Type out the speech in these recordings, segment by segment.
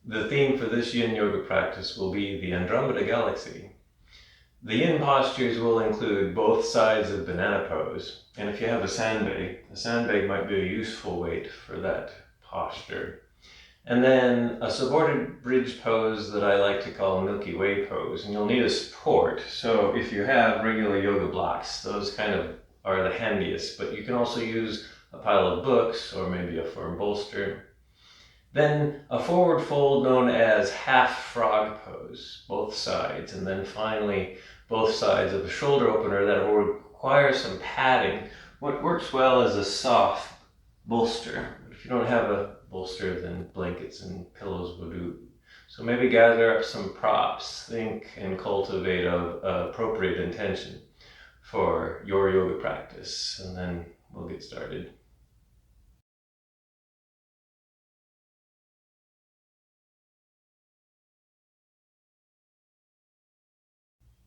The theme for this yin yoga practice will be the Andromeda Galaxy. The yin postures will include both sides of banana pose, and if you have a sandbag might be a useful weight for that posture. And then a supported bridge pose that I like to call Milky Way Pose, and you'll need a support. So if you have regular yoga blocks, those kind of are the handiest, but you can also use a pile of books or maybe a firm bolster. Then a forward fold known as half frog pose, both sides, and then finally both sides of the shoulder opener that will require some padding. What works well is a soft bolster. If you don't have a bolster, then blankets and pillows will do. So maybe gather up some props, think and cultivate an appropriate intention for your yoga practice, and then we'll get started.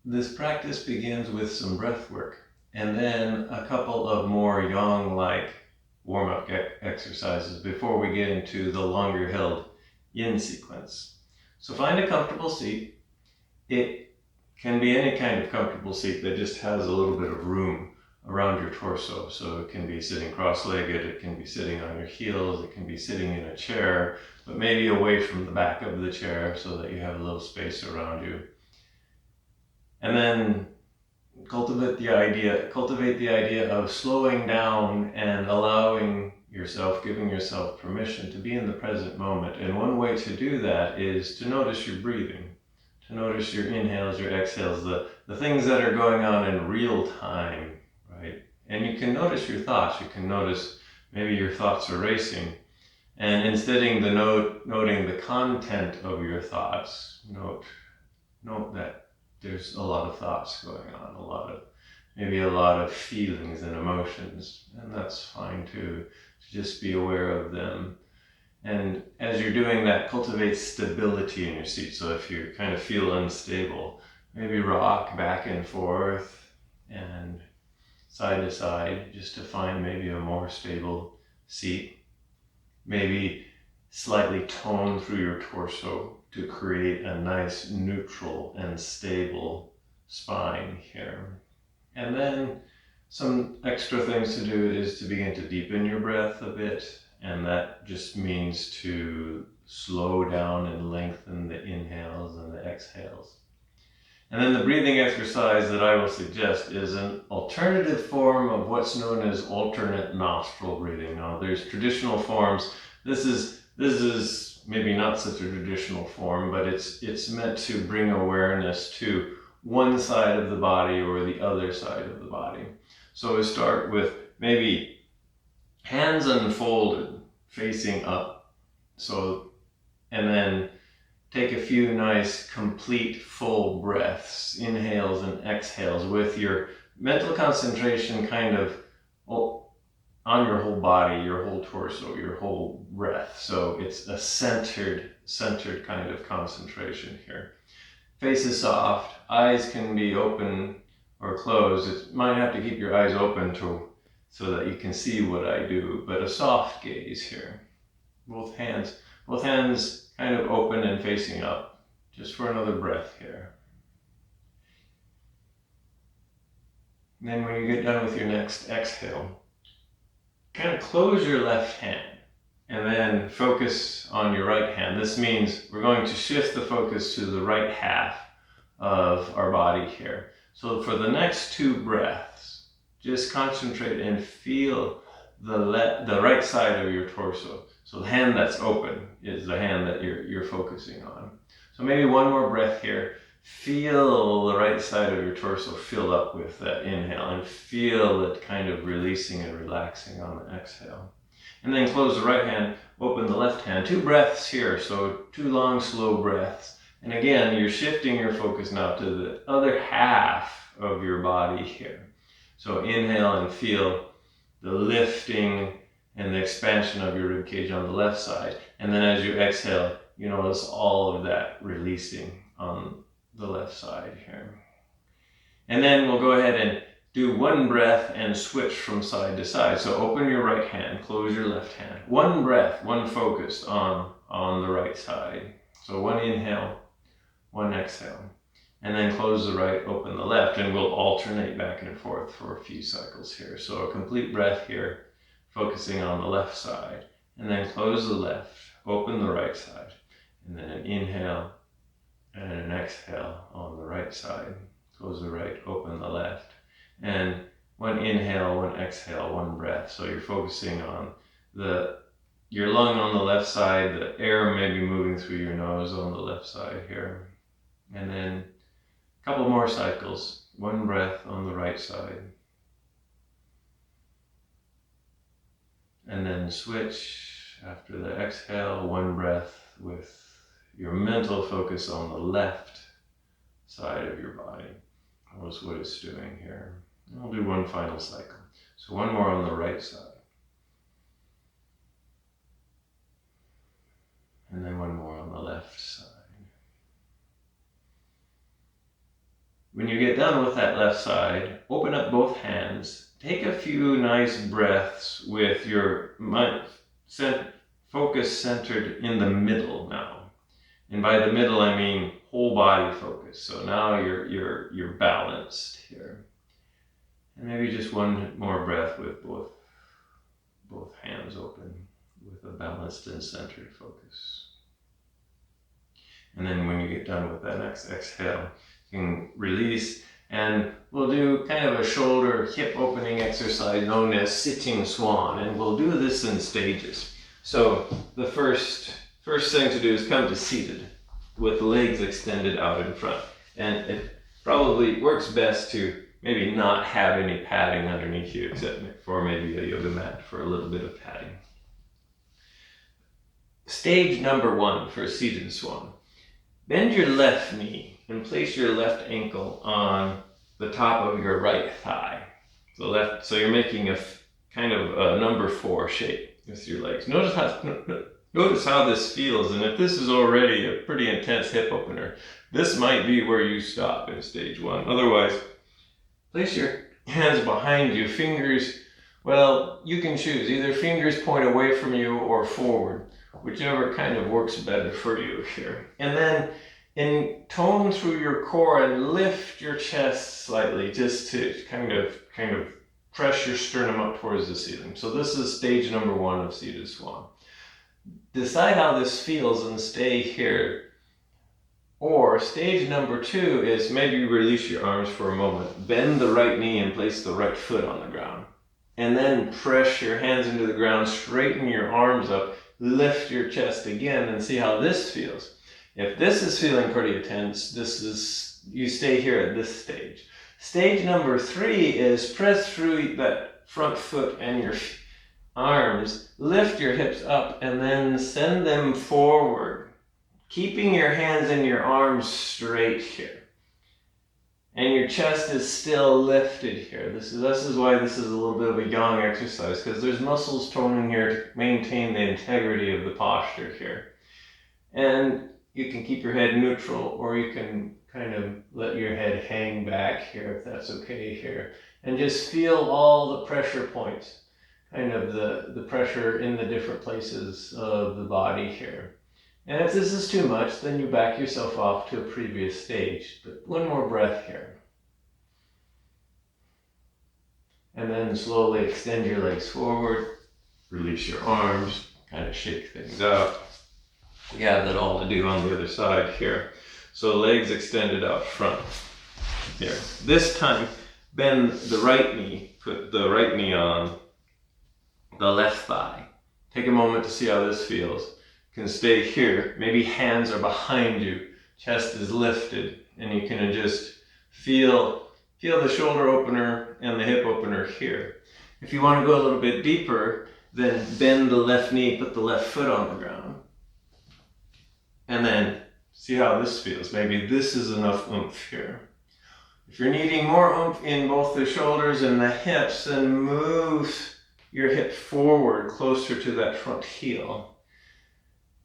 This practice begins with some breath work, and then a couple of more yang-like warm-up exercises before we get into the longer held yin sequence. So find a comfortable seat. It can be any kind of comfortable seat that just has a little bit of room around your torso. So it can be sitting cross-legged, it can be sitting on your heels, it can be sitting in a chair, but maybe away from the back of the chair so that you have a little space around you. And then cultivate the idea of slowing down and allowing yourself, giving yourself permission to be in the present moment. And one way to do that is to notice your breathing, to notice your inhales, your exhales, the things that are going on in real time, right? And you can notice your thoughts. You can notice maybe your thoughts are racing. And instead of noting the content of your thoughts, note that there's a lot of thoughts going on, maybe a lot of feelings and emotions, and that's fine too, to just be aware of them. And as you're doing that, cultivate stability in your seat. So if you kind of feel unstable, maybe rock back and forth and side to side just to find maybe a more stable seat. Maybe slightly tone through your torso to create a nice neutral and stable spine here. And then some extra things to do is to begin to deepen your breath a bit, and that just means to slow down and lengthen the inhales and the exhales. And then the breathing exercise that I will suggest is an alternative form of what's known as alternate nostril breathing. Now there's traditional forms. This is maybe not such a traditional form, but it's meant to bring awareness to one side of the body or the other side of the body. So we start with maybe hands unfolded, facing up. And then take a few nice, complete, full breaths, inhales and exhales, with your mental concentration kind of on your whole body, your whole torso, your whole breath. So it's a centered kind of concentration here. Face is soft, eyes can be open or closed. You might have to keep your eyes open so that you can see what I do, but a soft gaze here. Both hands kind of open and facing up, just for another breath here. And then when you get done with your next exhale, kind of close your left hand and then focus on your right hand. This means we're going to shift the focus to the right half of our body here. So for the next two breaths, just concentrate and feel the right side of your torso. So the hand that's open is the hand that you're focusing on. So maybe one more breath here. Feel the right side of your torso fill up with that inhale, and feel it kind of releasing and relaxing on the exhale. And then close the right hand, open the left hand. Two breaths here, so two long, slow breaths. And again, you're shifting your focus now to the other half of your body here. So inhale and feel the lifting and the expansion of your ribcage on the left side. And then as you exhale, you notice all of that releasing on the left side here. And then we'll go ahead and do one breath and switch from side to side. So open your right hand, close your left hand. One breath, one focus on the right side. So one inhale, one exhale. And then close the right, open the left, and we'll alternate back and forth for a few cycles here. So a complete breath here, focusing on the left side. And then close the left, open the right side. And then an inhale and an exhale on the right side. Close the right, open the left. And one inhale, one exhale, one breath. So you're focusing on your lung on the left side, the air may be moving through your nose on the left side here. And then a couple more cycles, one breath on the right side. And then switch after the exhale, one breath with your mental focus on the left side of your body. Notice what it's doing here. And we'll do one final cycle. So one more on the right side. And then one more on the left side. When you get done with that left side, open up both hands. Take a few nice breaths with your focus centered in the middle now. And by the middle, I mean whole body focus. So now you're balanced here. And maybe just one more breath with both hands open with a balanced and centered focus. And then when you get done with that next exhale, you can release, and we'll do kind of a shoulder hip opening exercise known as sitting swan, and we'll do this in stages. So the first thing to do is come to seated with the legs extended out in front. And it probably works best to maybe not have any padding underneath you except for maybe a yoga mat for a little bit of padding. Stage number 1 for seated swan. Bend your left knee and place your left ankle on the top of your right thigh. So you're making a kind of a number 4 shape with your legs. Notice how this feels, and if this is already a pretty intense hip opener, this might be where you stop in stage 1. Otherwise, place your hands behind you, fingers, well, you can choose. Either fingers point away from you or forward, whichever kind of works better for you here. And then tone through your core and lift your chest slightly just to kind of press your sternum up towards the ceiling. So this is stage number 1 of seated swan. Decide how this feels and stay here. Or stage number 2 is maybe release your arms for a moment, bend the right knee and place the right foot on the ground. And then press your hands into the ground, straighten your arms up, lift your chest again, and see how this feels. If this is feeling pretty intense, you stay here at this stage. Stage number 3 is press through that front foot and your arms, lift your hips up, and then send them forward, keeping your hands and your arms straight here. And your chest is still lifted here. This is why this is a little bit of a yang exercise, because there's muscles toning here to maintain the integrity of the posture here. And you can keep your head neutral, or you can kind of let your head hang back here if that's okay here. And just feel all the pressure points, kind of the pressure in the different places of the body here. And if this is too much, then you back yourself off to a previous stage. But one more breath here. And then slowly extend your legs forward, release your arms, kind of shake things out. We have that all to do on the other side here. So legs extended out front here. This time, bend the right knee, put the right knee on the left thigh. Take a moment to see how this feels. You can stay here. Maybe hands are behind you, chest is lifted, and you can just feel the shoulder opener and the hip opener here. If you want to go a little bit deeper, then bend the left knee, put the left foot on the ground. And then see how this feels. Maybe this is enough oomph here. If you're needing more oomph in both the shoulders and the hips, then move your hip forward closer to that front heel.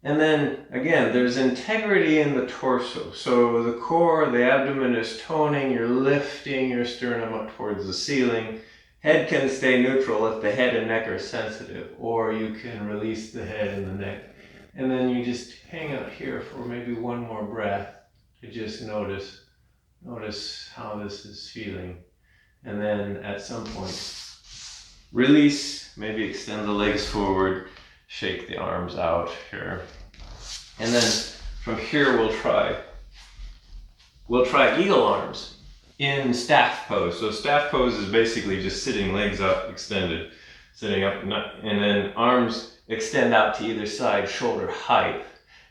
And then again, there's integrity in the torso. So the core, the abdomen is toning, you're lifting your sternum up towards the ceiling. Head can stay neutral if the head and neck are sensitive, or you can release the head and the neck And then you just hang out here for maybe one more breath to just notice how this is feeling. And then at some point, release, maybe extend the legs forward, shake the arms out here. And then from here we'll try eagle arms in staff pose. So staff pose is basically just sitting, legs up, extended, sitting up, and then arms extend out to either side, shoulder height.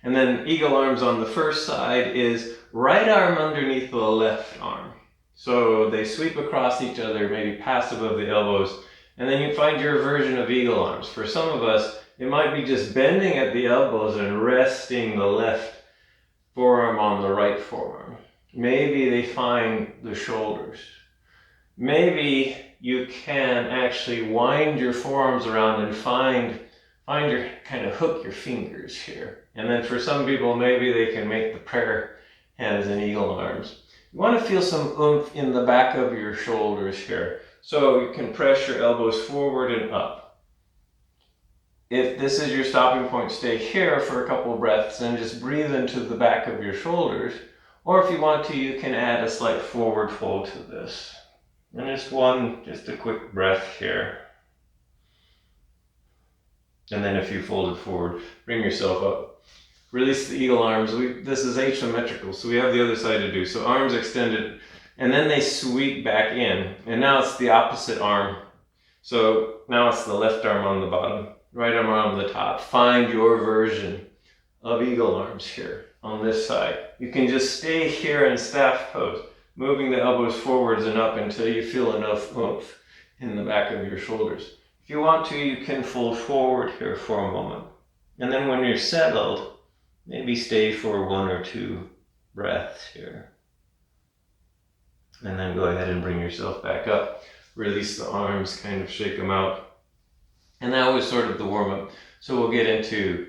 And then eagle arms on the first side is right arm underneath the left arm. So they sweep across each other, maybe pass above the elbows, and then you find your version of eagle arms. For some of us, it might be just bending at the elbows and resting the left forearm on the right forearm. Maybe they find the shoulders. Maybe you can actually wind your forearms around and find your, kind of hook your fingers here. And then for some people, maybe they can make the prayer hands and eagle arms. You want to feel some oomph in the back of your shoulders here. So you can press your elbows forward and up. If this is your stopping point, stay here for a couple of breaths and just breathe into the back of your shoulders. Or if you want to, you can add a slight forward fold to this. And just a quick breath here. And then if you fold it forward, bring yourself up. Release the eagle arms. This is asymmetrical, so we have the other side to do. So arms extended, and then they sweep back in. And now it's the opposite arm. So now it's the left arm on the bottom, right arm on the top. Find your version of eagle arms here on this side. You can just stay here in staff pose, moving the elbows forwards and up until you feel enough oomph in the back of your shoulders. If you want to, you can fold forward here for a moment. And then when you're settled, maybe stay for 1 or 2 breaths here. And then go ahead and bring yourself back up. Release the arms, kind of shake them out. And that was sort of the warm-up. So we'll get into,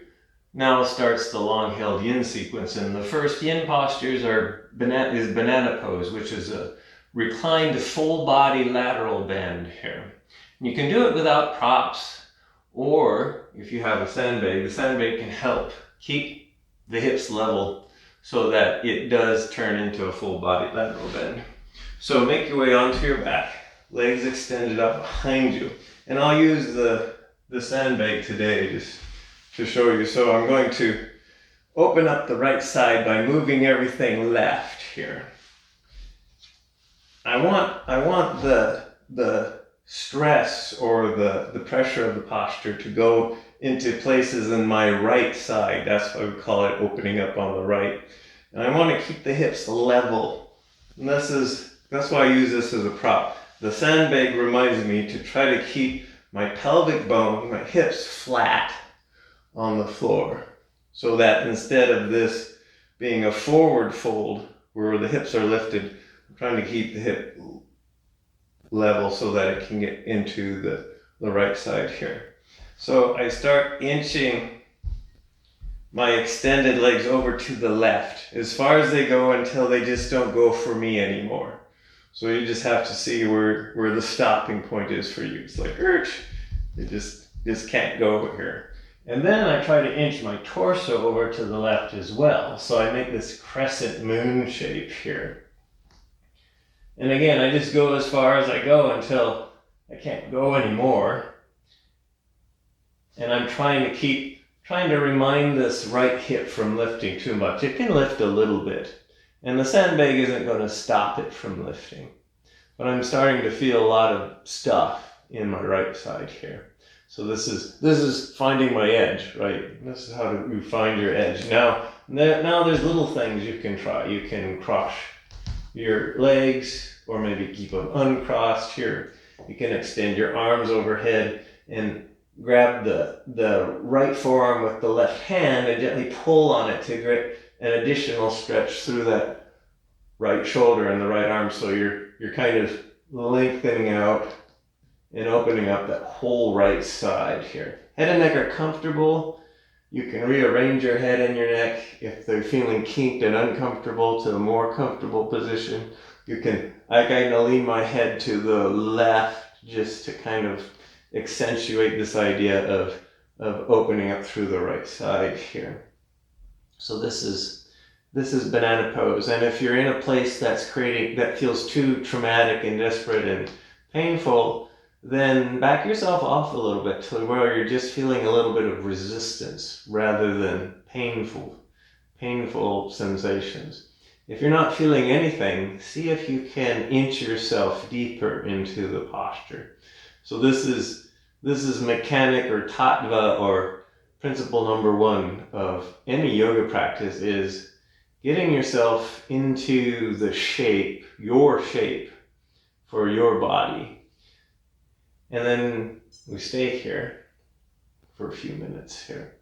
now starts the long-held yin sequence. And the first yin postures is banana pose, which is a reclined full body lateral bend here. And you can do it without props, or if you have a sandbag, the sandbag can help keep the hips level so that it does turn into a full body lateral bend. So make your way onto your back, legs extended up behind you. And I'll use the sandbag today just to show you. So I'm going to open up the right side by moving everything left here. I want the stress or the pressure of the posture to go into places in my right side. That's why we call it opening up on the right. And I want to keep the hips level. And that's why I use this as a prop. The sandbag reminds me to try to keep my pelvic bone, my hips flat on the floor, so that instead of this being a forward fold where the hips are lifted, I'm trying to keep the hip level so that it can get into the right side here. So I start inching my extended legs over to the left as far as they go until they just don't go for me anymore. So you just have to see where the stopping point is for you. It's like, it just can't go over here. And then I try to inch my torso over to the left as well. So I make this crescent moon shape here. And again, I just go as far as I go until I can't go anymore. And I'm trying to remind this right hip from lifting too much. It can lift a little bit. And the sandbag isn't going to stop it from lifting. But I'm starting to feel a lot of stuff in my right side here. So this is finding my edge, right? This is how you find your edge. Now there's little things you can try. You can cross your legs, or maybe keep them uncrossed here. You can extend your arms overhead and grab the right forearm with the left hand and gently pull on it to get an additional stretch through that right shoulder and the right arm. So you're kind of lengthening out and opening up that whole right side here. Head and neck are comfortable. You can rearrange your head and your neck if they're feeling kinked and uncomfortable to a more comfortable position. I kind of lean my head to the left just to kind of accentuate this idea of of opening up through the right side here. So this is banana pose. And if you're in a place that feels too traumatic and desperate and painful, then back yourself off a little bit to where you're just feeling a little bit of resistance rather than painful sensations. If you're not feeling anything, see if you can inch yourself deeper into the posture. So this is mechanic or tattva, or principle number one of any yoga practice, is getting yourself into the shape, your shape for your body. And then we stay here for a few minutes here.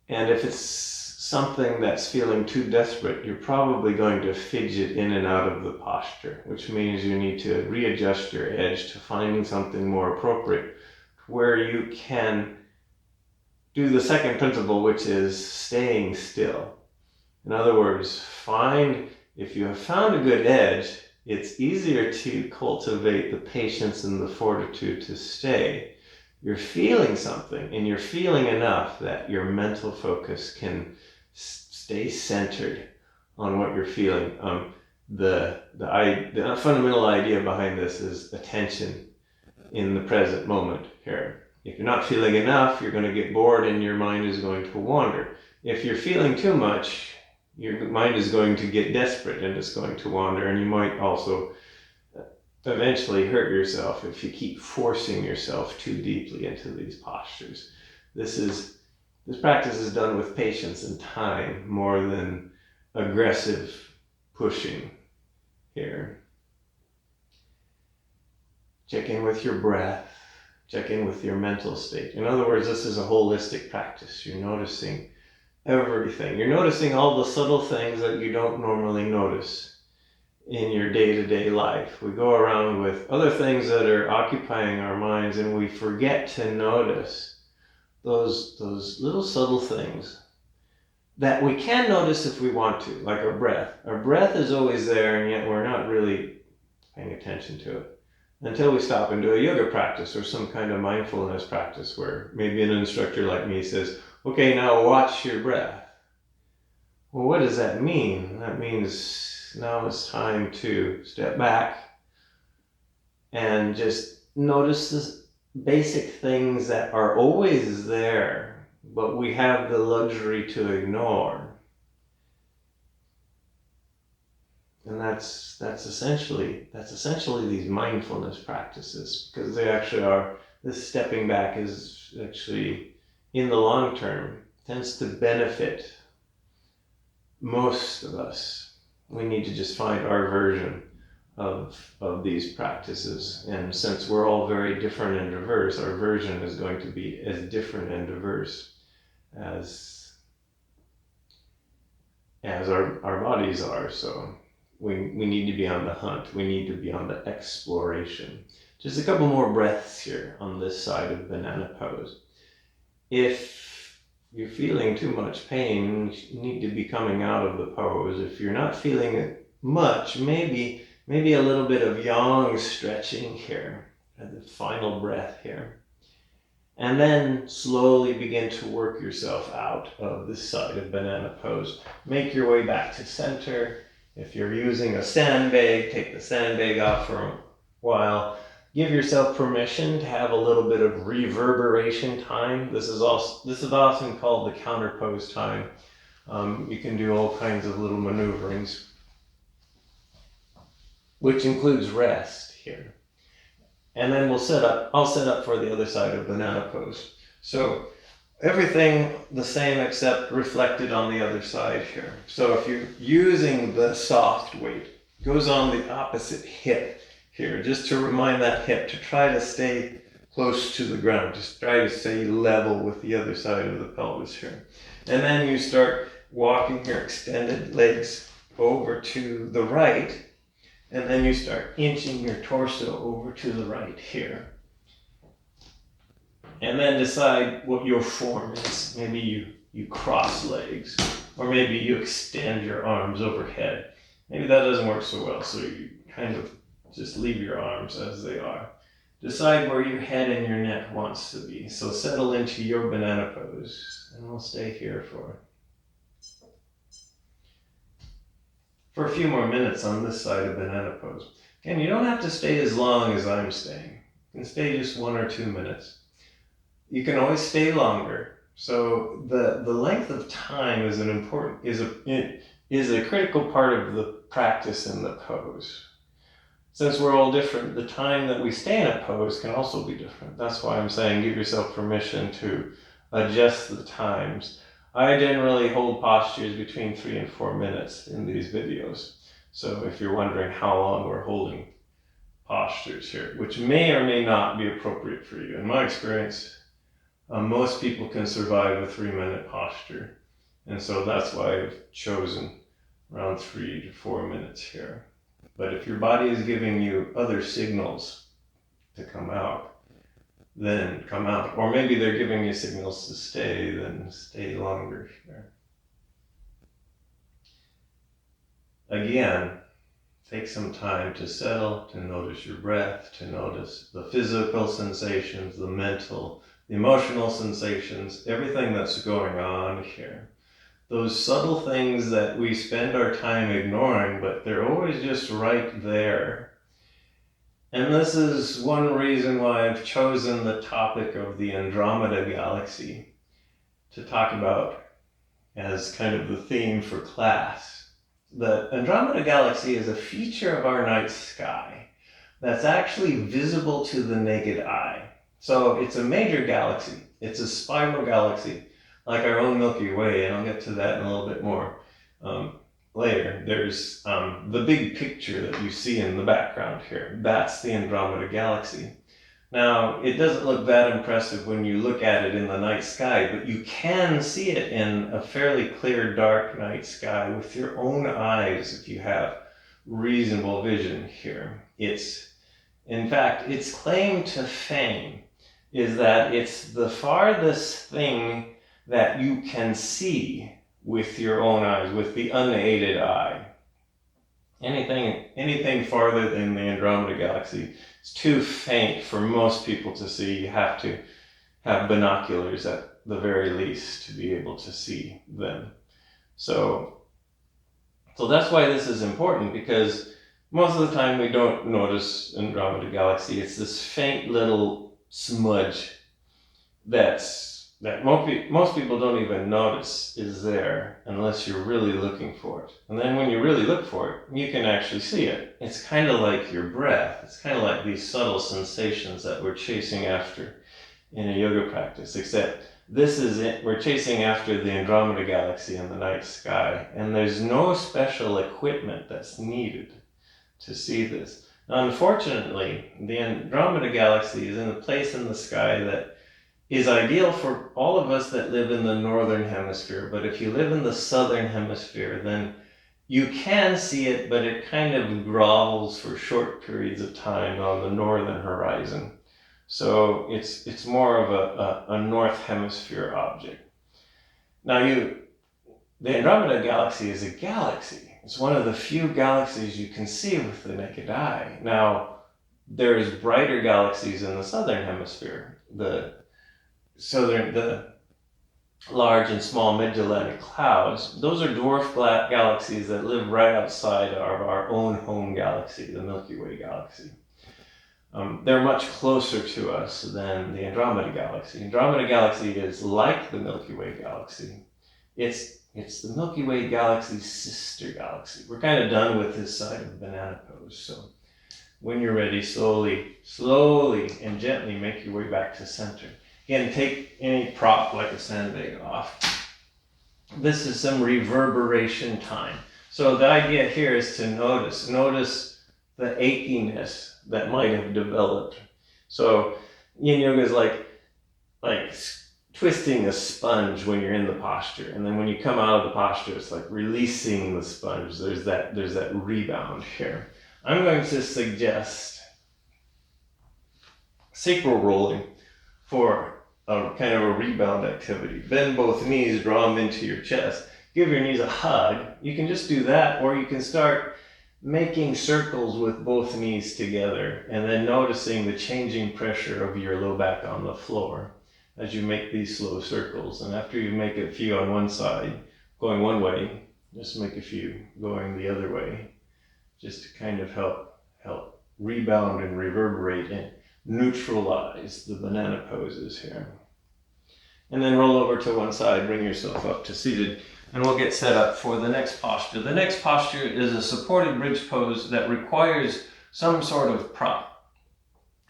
And if it's something that's feeling too desperate, you're probably going to fidget in and out of the posture, which means you need to readjust your edge to finding something more appropriate, where you can do the second principle, which is staying still. In other words, if you have found a good edge, it's easier to cultivate the patience and the fortitude to stay. You're feeling something, and you're feeling enough that your mental focus can stay centered on what you're feeling. The fundamental idea behind this is attention in the present moment here. If you're not feeling enough, you're going to get bored and your mind is going to wander. If you're feeling too much, your mind is going to get desperate and it's going to wander, and you might also eventually hurt yourself if you keep forcing yourself too deeply into these postures. This practice is done with patience and time more than aggressive pushing here. Check in with your breath. Check in with your mental state. In other words, this is a holistic practice. You're noticing everything. You're noticing all the subtle things that you don't normally notice in your day-to-day life. We go around with other things that are occupying our minds, and we forget to notice those little subtle things that we can notice if we want to, like our breath. Our breath is always there, and yet we're not really paying attention to it until we stop and do a yoga practice or some kind of mindfulness practice where maybe an instructor like me says, okay, now watch your breath. Well, what does that mean? That means now it's time to step back and just notice the basic things that are always there, but we have the luxury to ignore. And that's essentially these mindfulness practices, because they actually are, this stepping back is actually, in the long term, tends to benefit most of us. We need to just find our version of these practices. And since we're all very different and diverse, our version is going to be as different and diverse as our bodies are. So we need to be on the hunt. We need to be on the exploration. Just a couple more breaths here on this side of banana pose. If you're feeling too much pain, you need to be coming out of the pose. If you're not feeling it much, maybe a little bit of yang stretching here at the final breath here. And then slowly begin to work yourself out of this side of banana pose. Make your way back to center. If you're using a sandbag, take the sandbag off for a while. Give yourself permission to have a little bit of reverberation time. This is often called the counter pose time. You can do all kinds of little maneuverings, which includes rest here. And then I'll set up for the other side of banana pose. So everything the same except reflected on the other side here. So if you're using the soft weight, it goes on the opposite hip here, just to remind that hip to try to stay close to the ground. Just try to stay level with the other side of the pelvis here. And then you start walking your extended legs over to the right, and then you start inching your torso over to the right here. And then decide what your form is. Maybe you cross legs, or maybe you extend your arms overhead. Maybe that doesn't work so well, so you kind of just leave your arms as they are. Decide where your head and your neck wants to be. So settle into your banana pose, and we'll stay here for a few more minutes on this side of banana pose. And you don't have to stay as long as I'm staying. You can stay just 1 or 2 minutes. You can always stay longer. So the length of time is a critical part of the practice in the pose. Since we're all different, the time that we stay in a pose can also be different. That's why I'm saying give yourself permission to adjust the times. I generally hold postures between 3 and 4 minutes in these videos. So if you're wondering how long we're holding postures here, which may or may not be appropriate for you. In my experience, most people can survive a 3-minute posture. And so that's why I've chosen around 3 to 4 minutes here. But if your body is giving you other signals to come out, then come out. Or maybe they're giving you signals to stay, then stay longer here. Again, take some time to settle, to notice your breath, to notice the physical sensations, the mental, the emotional sensations, everything that's going on here. Those subtle things that we spend our time ignoring, but they're always just right there. And this is one reason why I've chosen the topic of the Andromeda Galaxy to talk about as kind of the theme for class. The Andromeda Galaxy is a feature of our night sky that's actually visible to the naked eye. So it's a major galaxy. It's a spiral galaxy, like our own Milky Way, and I'll get to that in a little bit more later. There's the big picture that you see in the background here. That's the Andromeda Galaxy. Now, it doesn't look that impressive when you look at it in the night sky, but you can see it in a fairly clear, dark night sky with your own eyes if you have reasonable vision here. In fact, its claim to fame is that it's the farthest thing that you can see with your own eyes, with the unaided eye. Anything farther than the Andromeda Galaxy is too faint for most people to see. You have to have binoculars at the very least to be able to see them. So that's why this is important, because most of the time we don't notice Andromeda Galaxy. It's this faint little smudge that most people don't even notice is there unless you're really looking for it. And then when you really look for it, you can actually see it. It's kind of like your breath. It's kind of like these subtle sensations that we're chasing after in a yoga practice, except this is it. We're chasing after the Andromeda Galaxy in the night sky, and there's no special equipment that's needed to see this. Now, unfortunately, the Andromeda Galaxy is in a place in the sky that is ideal for all of us that live in the northern hemisphere. But if you live in the southern hemisphere, then you can see it, but it kind of grovels for short periods of time on the northern horizon. So it's more of a north hemisphere object. Now the Andromeda Galaxy is a galaxy. It's one of the few galaxies you can see with the naked eye. Now, there's brighter galaxies in the southern hemisphere. The large and small Magellanic Clouds, those are dwarf galaxies that live right outside of our own home galaxy, the Milky Way Galaxy. They're much closer to us than the Andromeda Galaxy. Andromeda Galaxy is like the Milky Way Galaxy. It's the Milky Way Galaxy's sister galaxy. We're kind of done with this side of banana pose, so when you're ready, slowly and gently make your way back to center. Again, take any prop like a sandbag off. This is some reverberation time. So the idea here is to notice the achiness that might have developed. So yin yoga is like twisting a sponge when you're in the posture, and then when you come out of the posture, it's like releasing the sponge. There's that rebound here. I'm going to suggest sacral rolling for a kind of a rebound activity. Bend both knees, draw them into your chest. Give your knees a hug. You can just do that, or you can start making circles with both knees together, and then noticing the changing pressure of your low back on the floor as you make these slow circles. And after you make a few on one side, going one way, just make a few going the other way, just to kind of help rebound and reverberate and neutralize the banana poses here. And then roll over to one side, bring yourself up to seated, and we'll get set up for the next posture. The next posture is a supported bridge pose that requires some sort of prop.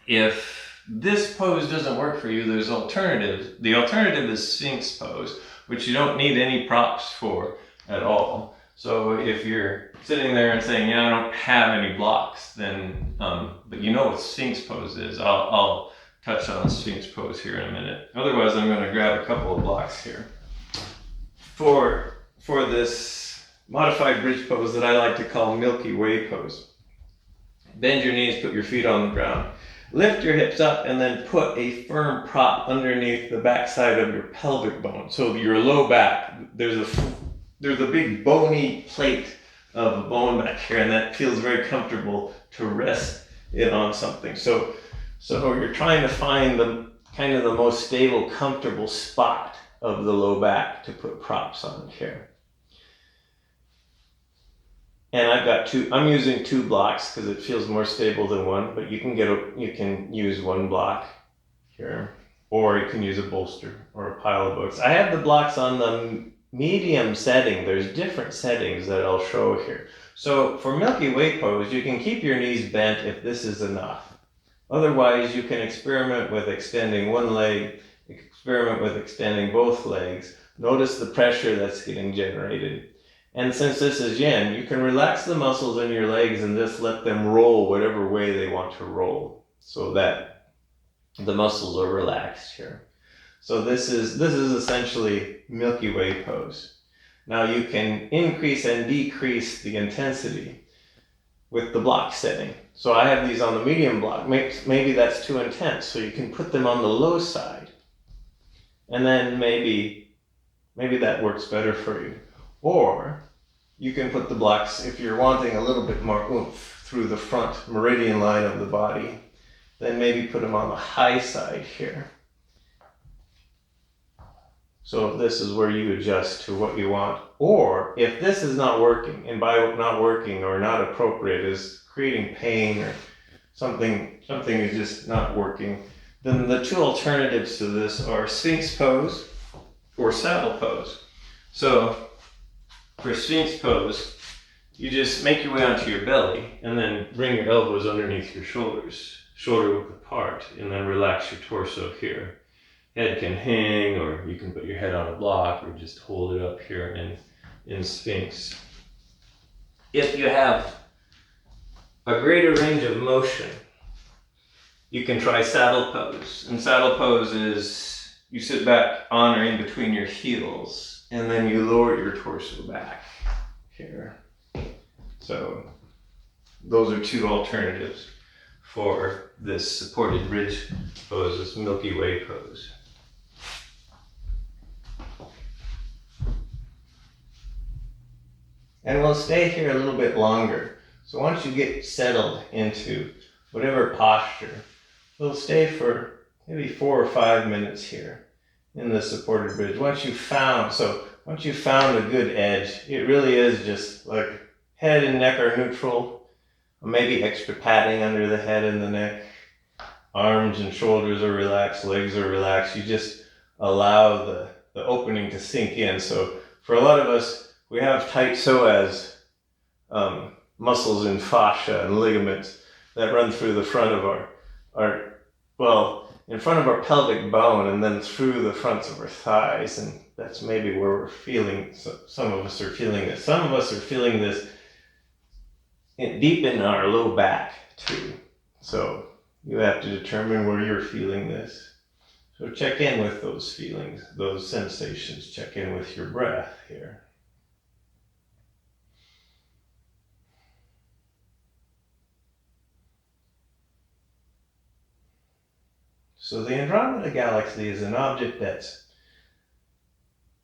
If this pose doesn't work for you, there's alternatives. The alternative is Sphinx pose, which you don't need any props for at all. So if you're sitting there and saying, yeah, I don't have any blocks, then, but you know what Sphinx pose is. I'll touch on Sphinx pose here in a minute. Otherwise, I'm going to grab a couple of blocks here. For this modified bridge pose that I like to call Milky Way Pose, bend your knees, put your feet on the ground. Lift your hips up and then put a firm prop underneath the backside of your pelvic bone. So your low back, there's a big bony plate of a bone back here, and that feels very comfortable to rest it on something. So you're trying to find the kind of the most stable, comfortable spot of the low back to put props on here. And I'm using 2 blocks because it feels more stable than one, but you can use 1 block here, or you can use a bolster or a pile of books. I have the blocks on the medium setting. There's different settings that I'll show here. So for Milky Way Pose, you can keep your knees bent if this is enough. Otherwise, you can experiment with extending one leg, experiment with extending both legs. Notice the pressure that's getting generated. And since this is yin, you can relax the muscles in your legs and just let them roll whatever way they want to roll so that the muscles are relaxed here. So this is essentially Milky Way Pose. Now you can increase and decrease the intensity with the block setting. So I have these on the medium block. Maybe that's too intense, so you can put them on the low side. And then maybe that works better for you. Or you can put the blocks, if you're wanting a little bit more oomph through the front meridian line of the body, then maybe put them on the high side here. So this is where you adjust to what you want. Or if this is not working, and by not working or not appropriate is creating pain or something is just not working, then the 2 alternatives to this are Sphinx pose or saddle pose. So for Sphinx pose, you just make your way onto your belly and then bring your elbows underneath your shoulders, shoulder width apart, and then relax your torso here. Head can hang, or you can put your head on a block, or just hold it up here in Sphinx. If you have a greater range of motion, you can try saddle pose. And saddle pose is you sit back on or in between your heels, and then you lower your torso back here. So those are 2 alternatives for this supported bridge pose, this Milky Way pose. And we'll stay here a little bit longer. So once you get settled into whatever posture, we'll stay for maybe 4 or 5 minutes here in the supported bridge. Once you found a good edge, it really is just like head and neck are neutral, maybe extra padding under the head and the neck, arms and shoulders are relaxed, legs are relaxed. You just allow the opening to sink in. So for a lot of us, we have tight psoas, muscles and fascia and ligaments that run through the front of in front of our pelvic bone and then through the fronts of our thighs. And that's maybe where we're feeling, some of us are feeling this. Some of us are feeling this deep in our low back too. So you have to determine where you're feeling this. So check in with those feelings, those sensations. Check in with your breath here. So the Andromeda Galaxy is an object that's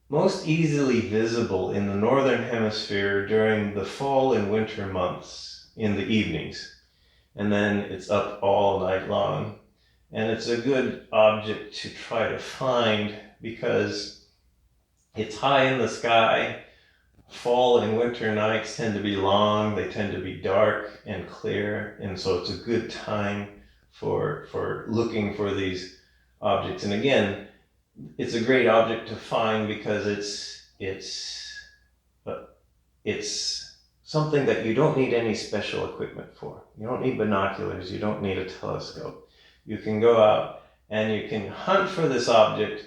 most easily visible in the northern hemisphere during the fall and winter months in the evenings. And then it's up all night long. And it's a good object to try to find because it's high in the sky. Fall and winter nights tend to be long, they tend to be dark and clear, and so it's a good time for looking for these objects. And again, it's a great object to find because it's something that you don't need any special equipment for. You don't need binoculars, you don't need a telescope. You can go out and you can hunt for this object.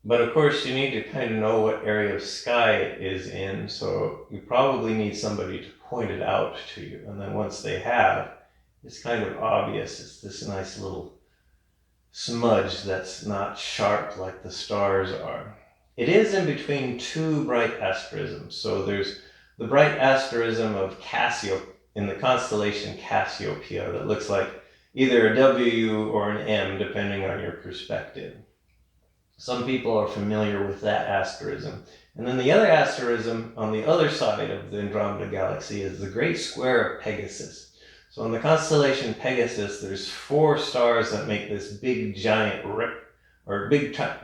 But of course, you need to kind of know what area of sky it is in, so you probably need somebody to point it out to you. And then once they have, it's kind of obvious. It's this nice little smudge that's not sharp like the stars are. It is in between two bright asterisms. So there's the bright asterism of Cassiopeia in the constellation Cassiopeia that looks like either a W or an M, depending on your perspective. Some people are familiar with that asterism. And then the other asterism on the other side of the Andromeda Galaxy is the Great Square of Pegasus. So in the constellation Pegasus, there's 4 stars that make this big giant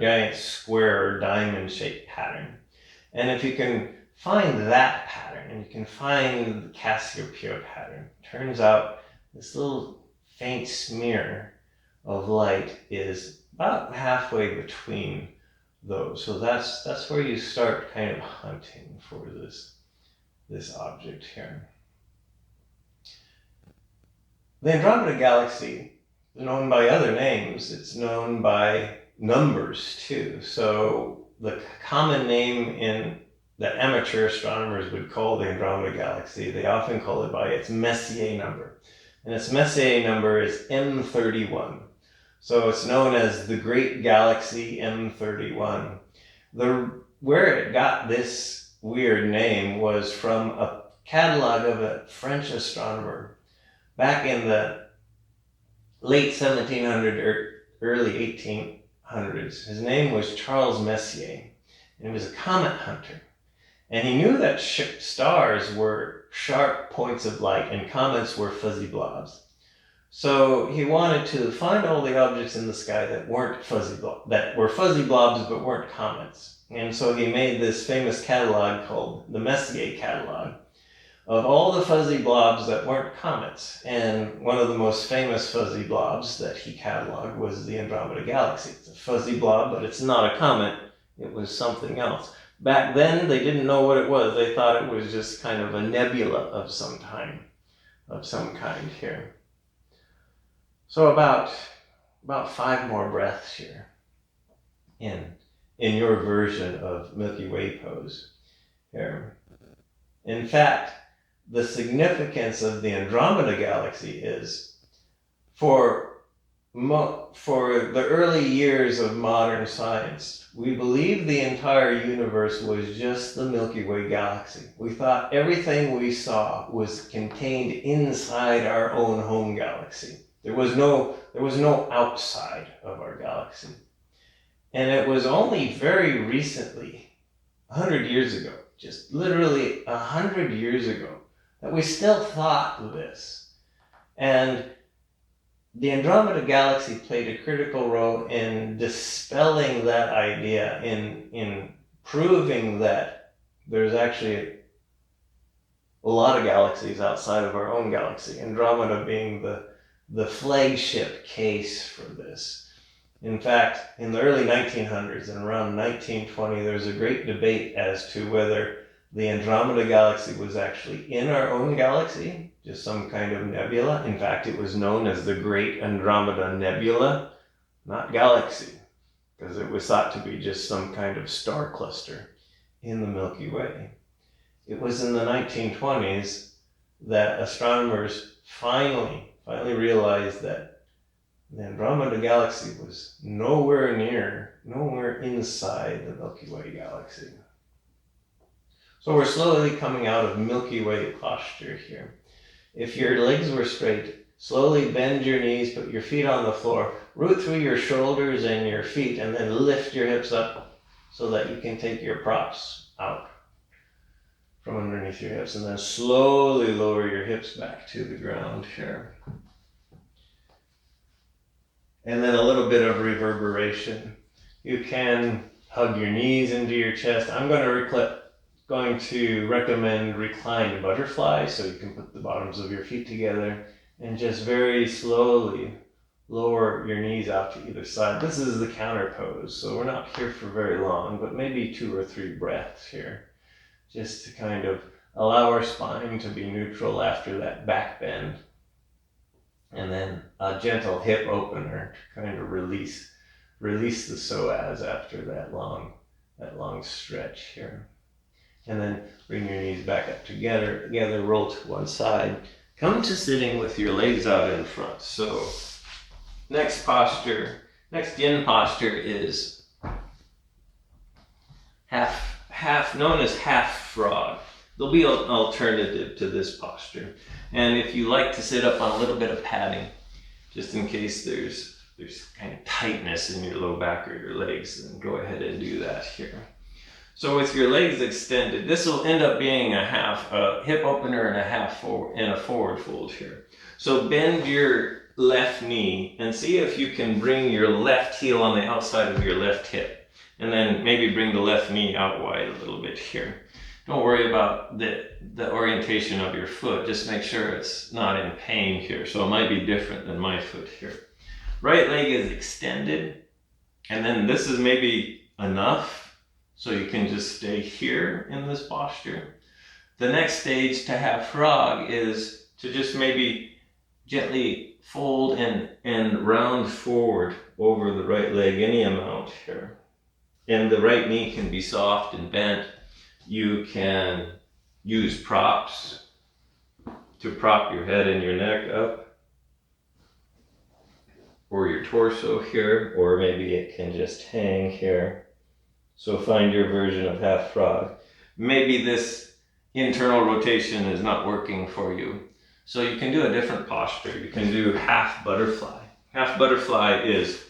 giant square or diamond-shaped pattern. And if you can find that pattern, and you can find the Cassiopeia pattern, turns out this little faint smear of light is about halfway between those. So that's where you start kind of hunting for this object here. The Andromeda Galaxy is known by other names. It's known by numbers too. So the common name that amateur astronomers would call the Andromeda Galaxy, they often call it by its Messier number. And its Messier number is M31. So it's known as the Great Galaxy M31. Where it got this weird name was from a catalog of a French astronomer back in the late 1700s or early 1800s. His name was Charles Messier, and he was a comet hunter. And he knew that stars were sharp points of light and comets were fuzzy blobs. So he wanted to find all the objects in the sky that were fuzzy blobs but weren't comets. And so he made this famous catalog called the Messier catalog of all the fuzzy blobs that weren't comets. And one of the most famous fuzzy blobs that he cataloged was the Andromeda Galaxy. It's a fuzzy blob, but it's not a comet. It was something else. Back then, they didn't know what it was. They thought it was just kind of a nebula of some kind here. So about 5 more breaths here in your version of Milky Way Pose here. In fact, the significance of the Andromeda Galaxy is for the early years of modern science, we believed the entire universe was just the Milky Way Galaxy. We thought everything we saw was contained inside our own home galaxy. There was no outside of our galaxy. And it was only very recently, 100 years ago, just literally 100 years ago, that we still thought this. And the Andromeda Galaxy played a critical role in dispelling that idea, in proving that there's actually a lot of galaxies outside of our own galaxy, Andromeda being the flagship case for this. In fact, in the early 1900s and around 1920, there was a great debate as to whether the Andromeda Galaxy was actually in our own galaxy, just some kind of nebula. In fact, it was known as the Great Andromeda Nebula, not galaxy, because it was thought to be just some kind of star cluster in the Milky Way. It was in the 1920s that astronomers finally realized that the Andromeda Galaxy was nowhere inside the Milky Way Galaxy. So we're slowly coming out of Milky Way posture here. If your legs were straight, slowly bend your knees, put your feet on the floor, root through your shoulders and your feet, and then lift your hips up so that you can take your props out from underneath your hips, and then slowly lower your hips back to the ground here. And then a little bit of reverberation. You can hug your knees into your chest. I'm going to recommend reclined butterfly, so you can put the bottoms of your feet together and just very slowly lower your knees out to either side. This is the counter pose, so we're not here for very long, but maybe 2 or 3 breaths here, just to kind of allow our spine to be neutral after that back bend. And then a gentle hip opener to kind of release the psoas after that long stretch here. And then bring your knees back up together, roll to one side. Come to sitting with your legs out in front. So next yin posture is known as half frog. There'll be an alternative to this posture. And if you like to sit up on a little bit of padding, just in case there's kind of tightness in your low back or your legs, then go ahead and do that here. So with your legs extended, this will end up being a hip opener and a forward fold here. So bend your left knee and see if you can bring your left heel on the outside of your left hip. And then maybe bring the left knee out wide a little bit here. Don't worry about the orientation of your foot. Just make sure it's not in pain here. So it might be different than my foot here. Right leg is extended. And then this is maybe enough. So you can just stay here in this posture. The next stage to half frog is to just maybe gently fold and round forward over the right leg any amount here. And the right knee can be soft and bent. You can use props to prop your head and your neck up, or your torso here, or maybe it can just hang here. So find your version of half frog. Maybe this internal rotation is not working for you. So you can do a different posture. You can do half butterfly. Half butterfly is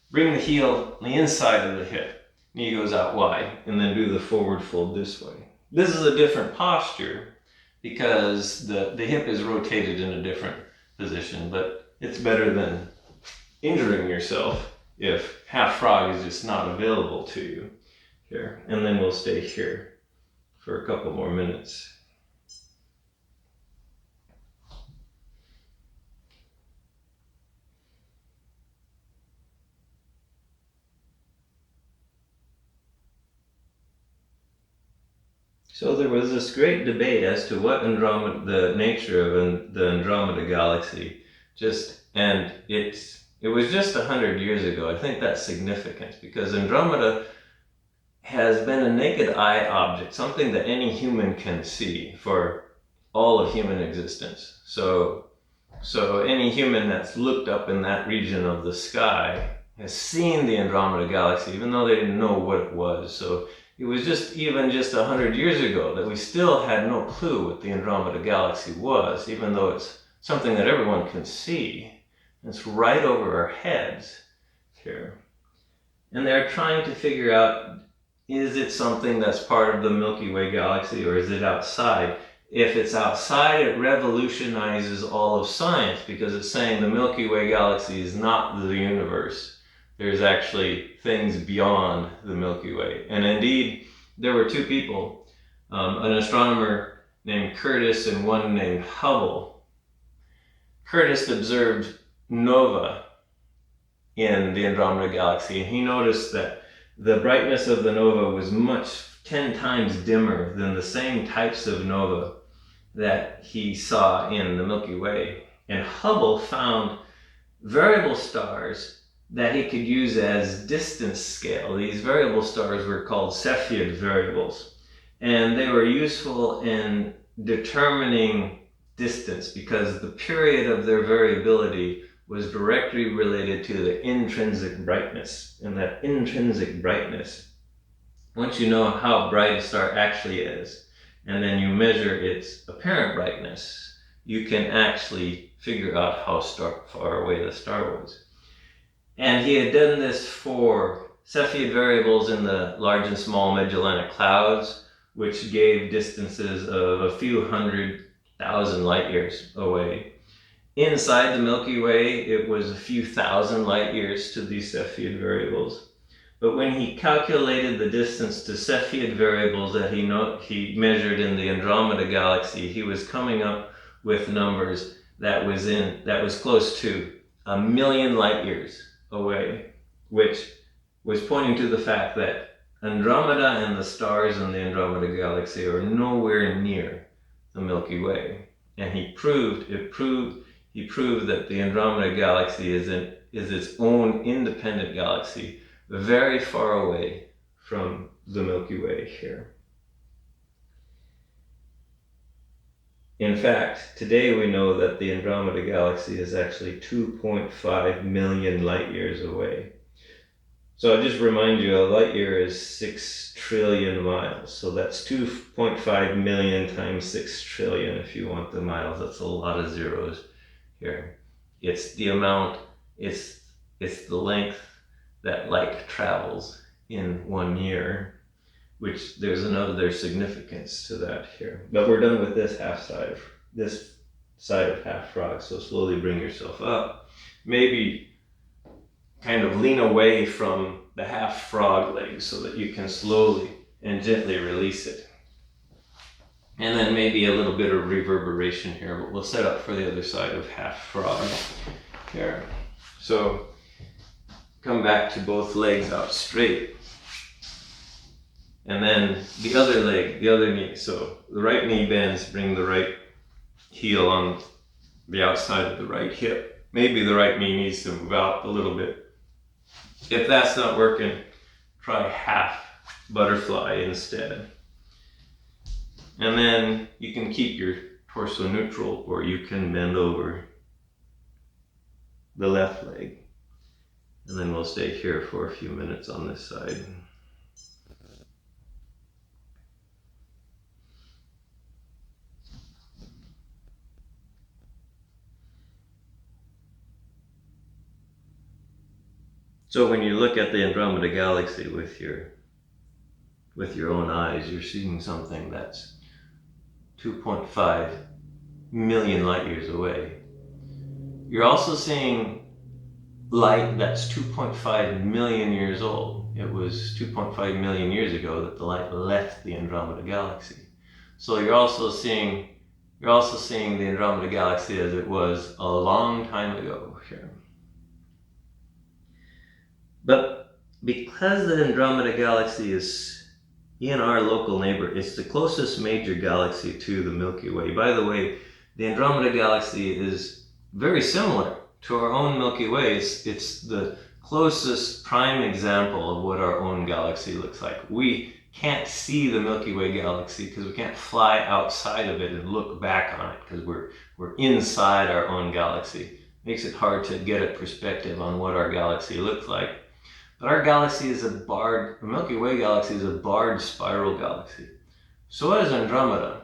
bring the heel on the inside of the hip. Knee goes out wide, and then do the forward fold this way. This is a different posture because the hip is rotated in a different position, but it's better than injuring yourself if half frog is just not available to you here. And then we'll stay here for a couple more minutes. So there was this great debate as to what the nature of the Andromeda Galaxy, and it was just 100 years ago. I think that's significant because Andromeda has been a naked eye object, something that any human can see for all of human existence. So any human that's looked up in that region of the sky has seen the Andromeda Galaxy, even though they didn't know what it was. So it was just 100 years ago that we still had no clue what the Andromeda Galaxy was, even though it's something that everyone can see. It's right over our heads here. And they're trying to figure out, is it something that's part of the Milky Way Galaxy or is it outside? If it's outside, it revolutionizes all of science because it's saying the Milky Way Galaxy is not the universe. There's actually things beyond the Milky Way. And indeed, there were 2 people, an astronomer named Curtis and one named Hubble. Curtis observed nova in the Andromeda Galaxy, and he noticed that the brightness of the nova was 10 times dimmer than the same types of nova that he saw in the Milky Way. And Hubble found variable stars that he could use as distance scale. These variable stars were called Cepheid variables, and they were useful in determining distance because the period of their variability was directly related to the intrinsic brightness. And that intrinsic brightness, once you know how bright a star actually is, and then you measure its apparent brightness, you can actually figure out how far away the star was. And he had done this for Cepheid variables in the large and small Magellanic Clouds, which gave distances of a few 100,000 light years away. Inside the Milky Way, it was a few thousand light years to these Cepheid variables. But when he calculated the distance to Cepheid variables that he measured in the Andromeda Galaxy, he was coming up with numbers that was close to 1 million light years away, which was pointing to the fact that Andromeda and the stars in the Andromeda Galaxy are nowhere near the Milky Way. And he proved that the Andromeda Galaxy is its own independent galaxy, very far away from the Milky Way here. In fact, today we know that the Andromeda Galaxy is actually 2.5 million light years away. So I'll just remind you, a light year is 6 trillion miles. So that's 2.5 million times 6 trillion if you want the miles. That's a lot of zeros here. It's the amount, it's the length that light travels in 1 year, which there's another significance to that here. But we're done with this side of half frog, so slowly bring yourself up. Maybe kind of lean away from the half frog leg so that you can slowly and gently release it. And then maybe a little bit of reverberation here, but we'll set up for the other side of half frog here. So come back to both legs out straight. And then the other leg, the other knee. So the right knee bends, bring the right heel on the outside of the right hip. Maybe the right knee needs to move out a little bit. If that's not working, try half butterfly instead. And then you can keep your torso neutral, or you can bend over the left leg. And then we'll stay here for a few minutes on this side. So when you look at the Andromeda Galaxy with your own eyes, you're seeing something that's 2.5 million light years away. You're also seeing light that's 2.5 million years old. It was 2.5 million years ago that the light left the Andromeda Galaxy. So you're also seeing the Andromeda Galaxy as it was a long time ago here. But because the Andromeda Galaxy is in our local neighbor, it's the closest major galaxy to the Milky Way. By the way, the Andromeda Galaxy is very similar to our own Milky Way. It's the closest prime example of what our own galaxy looks like. We can't see the Milky Way galaxy because we can't fly outside of it and look back on it because we're inside our own galaxy. Makes it hard to get a perspective on what our galaxy looks like. But our galaxy is the Milky Way galaxy is a barred spiral galaxy. So is Andromeda.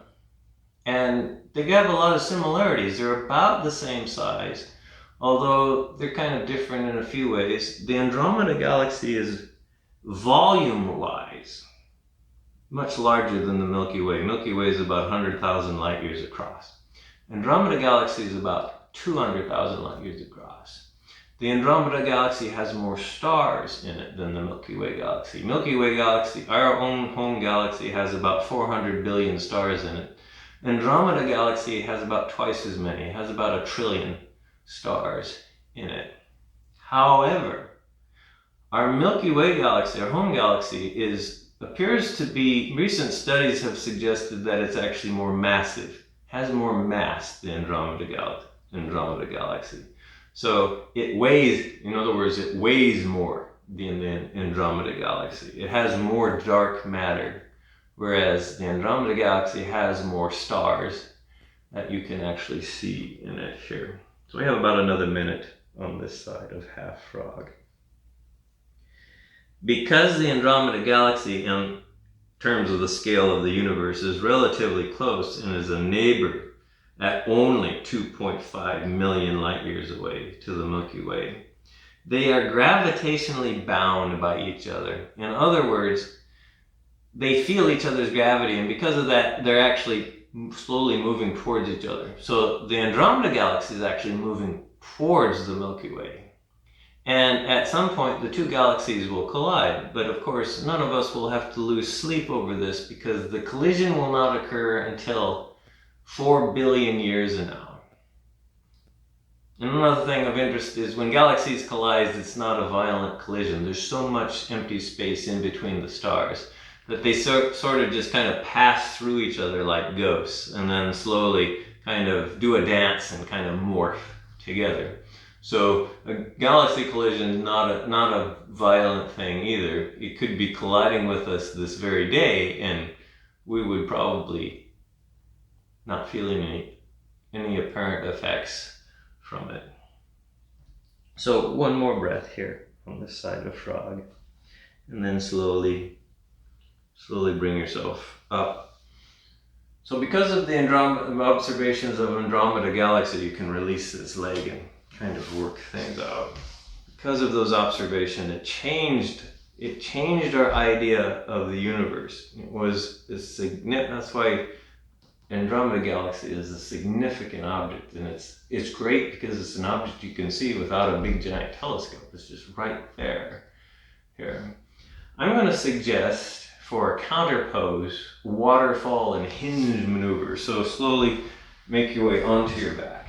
And they have a lot of similarities. They're about the same size, although they're kind of different in a few ways. The Andromeda Galaxy is volume-wise much larger than the Milky Way. Milky Way is about 100,000 light years across. Andromeda Galaxy is about 200,000 light years across. The Andromeda Galaxy has more stars in it than the Milky Way Galaxy. Milky Way Galaxy, our own home galaxy, has about 400 billion stars in it. Andromeda Galaxy has about twice as many. It has about 1 trillion stars in it. However, our Milky Way Galaxy, our home galaxy, appears to be, recent studies have suggested that it's actually more massive, has more mass than Andromeda Galaxy. So it weighs, in other words, it weighs more than the Andromeda Galaxy. It has more dark matter, whereas the Andromeda Galaxy has more stars that you can actually see in it here. So we have about another minute on this side of half frog. Because the Andromeda Galaxy, in terms of the scale of the universe, is relatively close and is a neighbor at only 2.5 million light years away to the Milky Way, they are gravitationally bound by each other. In other words, they feel each other's gravity, and because of that, they're actually slowly moving towards each other. So the Andromeda Galaxy is actually moving towards the Milky Way. And at some point, the two galaxies will collide. But of course, none of us will have to lose sleep over this, because the collision will not occur until 4 billion years now. And another thing of interest is when galaxies collide, it's not a violent collision. There's so much empty space in between the stars that they sort of just kind of pass through each other like ghosts, and then slowly kind of do a dance and kind of morph together. So a galaxy collision is not a violent thing either. It could be colliding with us this very day, and we would probably not feel any apparent effects from it. So one more breath here on this side of frog, and then slowly bring yourself up. So because of the observations of Andromeda Galaxy, you can release this leg and kind of work things out. Because of those observations, it changed our idea of the universe. That's why Andromeda Galaxy is a significant object, and it's great because it's an object you can see without a big giant telescope. It's just right there. Here, I'm going to suggest for a counter pose, waterfall and hinge maneuver. So slowly make your way onto your back.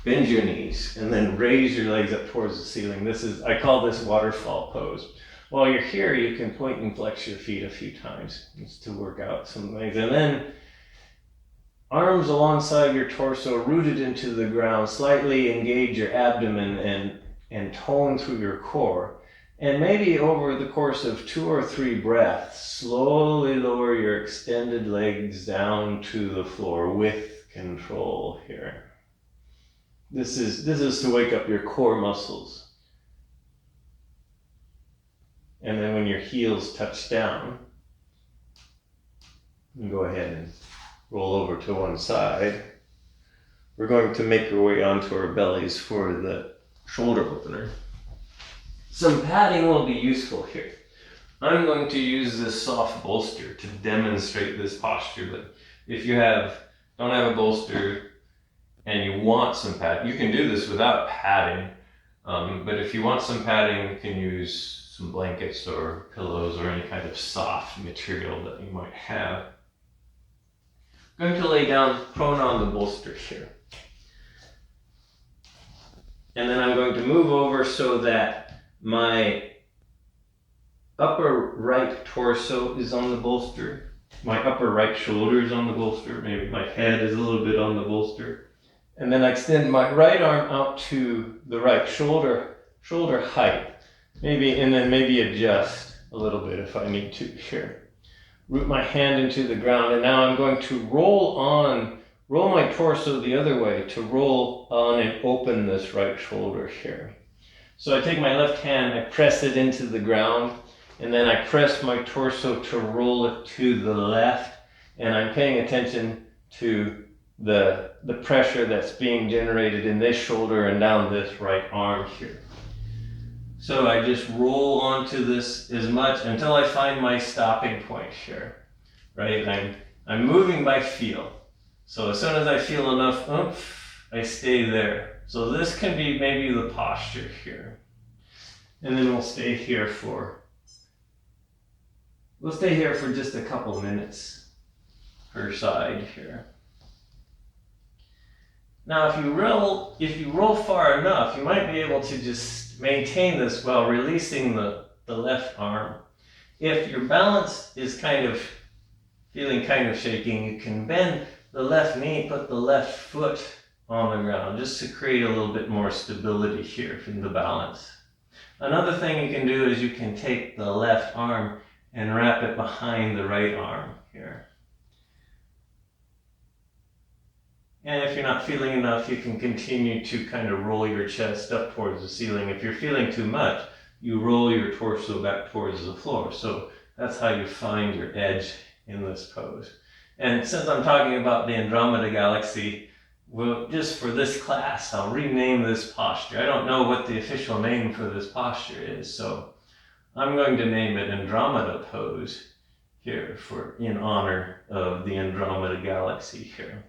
Bend your knees and then raise your legs up towards the ceiling. I call this waterfall pose. While you're here, you can point and flex your feet a few times just to work out some things. And then arms alongside your torso, rooted into the ground, slightly engage your abdomen and tone through your core. And maybe over the course of 2 or 3 breaths, slowly lower your extended legs down to the floor with control here. This is to wake up your core muscles. And then when your heels touch down, you go ahead and roll over to one side. We're going to make our way onto our bellies for the shoulder opener. Some padding will be useful here. I'm going to use this soft bolster to demonstrate this posture, but if you don't have a bolster and you want some padding, you can do this without padding, but if you want some padding, you can use some blankets or pillows or any kind of soft material that you might have. I'm going to lay down prone on the bolster here. And then I'm going to move over so that my upper right torso is on the bolster. My upper right shoulder is on the bolster. Maybe my head is a little bit on the bolster. And then I extend my right arm out to the right shoulder height. And then maybe adjust a little bit if I need to here. Root my hand into the ground, and now I'm going to roll my torso the other way to roll on and open this right shoulder here. So I take my left hand, I press it into the ground, and then I press my torso to roll it to the left, and I'm paying attention to the pressure that's being generated in this shoulder and down this right arm here. So I just roll onto this as much until I find my stopping point here, right? I'm moving by feel. So as soon as I feel enough oomph, I stay there. So this can be maybe the posture here. And then we'll stay here for just a couple minutes per side here. Now if you roll far enough, you might be able to just maintain this while releasing the left arm. If your balance is feeling kind of shaking, you can bend the left knee, put the left foot on the ground, just to create a little bit more stability here in the balance. Another thing you can do is you can take the left arm and wrap it behind the right arm here. And if you're not feeling enough, you can continue to kind of roll your chest up towards the ceiling. If you're feeling too much, you roll your torso back towards the floor. So that's how you find your edge in this pose. And since I'm talking about the Andromeda Galaxy, well, just for this class, I'll rename this posture. I don't know what the official name for this posture is, so I'm going to name it Andromeda Pose here in honor of the Andromeda Galaxy here,